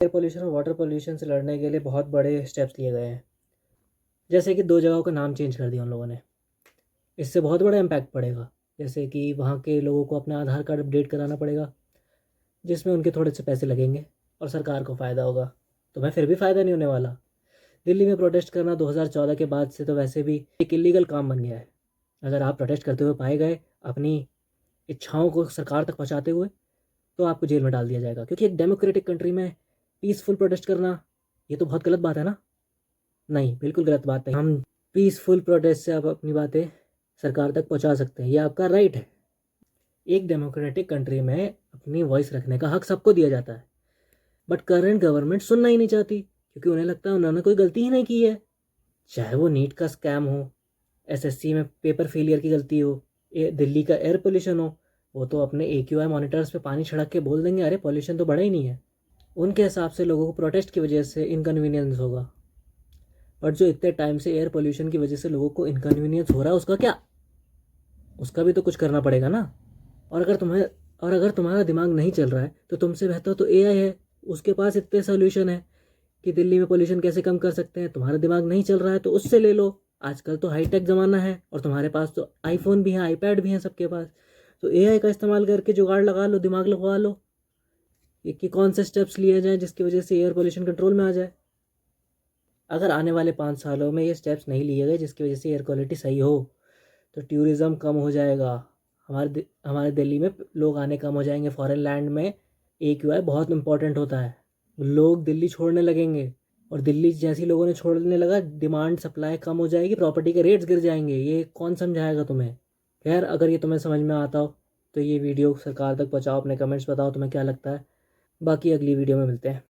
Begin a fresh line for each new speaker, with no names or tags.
Air pollution और water pollution से लड़ने के लिए बहुत बड़े स्टेप्स लिए गए हैं। जैसे कि 2 जगहों का नाम चेंज कर दिया उन लोगों ने। इससे बहुत बड़ा इम्पैक्ट पड़ेगा। जैसे कि वहाँ के लोगों को अपना आधार कार्ड अपडेट कराना पड़ेगा, जिसमें उनके थोड़े से पैसे लगेंगे और सरकार को फ़ायदा होगा। तुम्हें फिर भी फ़ायदा नहीं होने वाला। दिल्ली में प्रोटेस्ट करना 2014 के बाद से तो वैसे भी एक इलीगल काम बन गया है। अगर आप प्रोटेस्ट करते हुए पाए गए अपनी इच्छाओं को सरकार तक पहुँचाते हुए, तो आपको जेल में डाल दिया जाएगा। क्योंकि एक डेमोक्रेटिक कंट्री में पीसफुल प्रोटेस्ट करना, ये तो बहुत गलत बात है ना। नहीं, बिल्कुल गलत बात है। हम पीसफुल प्रोटेस्ट से आप अपनी बातें सरकार तक पहुंचा सकते हैं, ये आपका राइट है। एक डेमोक्रेटिक कंट्री में अपनी वॉइस रखने का हक सबको दिया जाता है। बट करंट गवर्नमेंट सुनना ही नहीं चाहती, क्योंकि उन्हें लगता है उन्होंने कोई गलती ही नहीं की है। चाहे वो नीट का स्कैम हो, एसएससी में पेपर फेलियर की गलती हो, दिल्ली का एयर पोल्यूशन हो, वो तो अपने AQI मॉनिटर्स पे पानी छिड़क के बोल देंगे अरे पोल्यूशन तो बढ़ा ही नहीं है। उनके हिसाब से लोगों को प्रोटेस्ट की वजह से इनकन्वीनियंस होगा। बट जो इतने टाइम से एयर पोल्यूशन की वजह से लोगों को इनकन्वीनियंस हो रहा है, उसका क्या? उसका भी तो कुछ करना पड़ेगा ना। और अगर तुम्हारा दिमाग नहीं चल रहा है तो तुमसे बेहतर तो AI है। उसके पास इतने सोल्यूशन है कि दिल्ली में पोल्यूशन कैसे कम कर सकते हैं। तुम्हारा दिमाग नहीं चल रहा है तो उससे ले लो। आजकल तो हाईटेक ज़माना है और तुम्हारे पास तो आईफोन भी है, आईपैड भी है सबके पास। तो AI का इस्तेमाल करके जुगाड़ लगा लो, दिमाग लगवा लो कि कौन से स्टेप्स लिए जाएं जिसकी वजह से एयर पोल्यूशन कंट्रोल में आ जाए। अगर आने वाले 5 सालों में ये स्टेप्स नहीं लिए गए जिसकी वजह से एयर क्वालिटी सही हो, तो टूरिज़्म कम हो जाएगा। हमारे दिल्ली में लोग आने कम हो जाएंगे। फॉरेन लैंड में AQI बहुत इंपॉर्टेंट होता है। लोग दिल्ली छोड़ने लगेंगे और दिल्ली जैसी लोगों ने छोड़ने लगा, डिमांड सप्लाई कम हो जाएगी, प्रॉपर्टी के रेट्स गिर जाएंगे। ये कौन समझाएगा तुम्हें? खैर, अगर ये तुम्हें समझ में आता हो तो ये वीडियो सरकार तक पहुँचाओ, अपने कमेंट्स बताओ तुम्हें क्या लगता है। बाकी अगली वीडियो में मिलते हैं।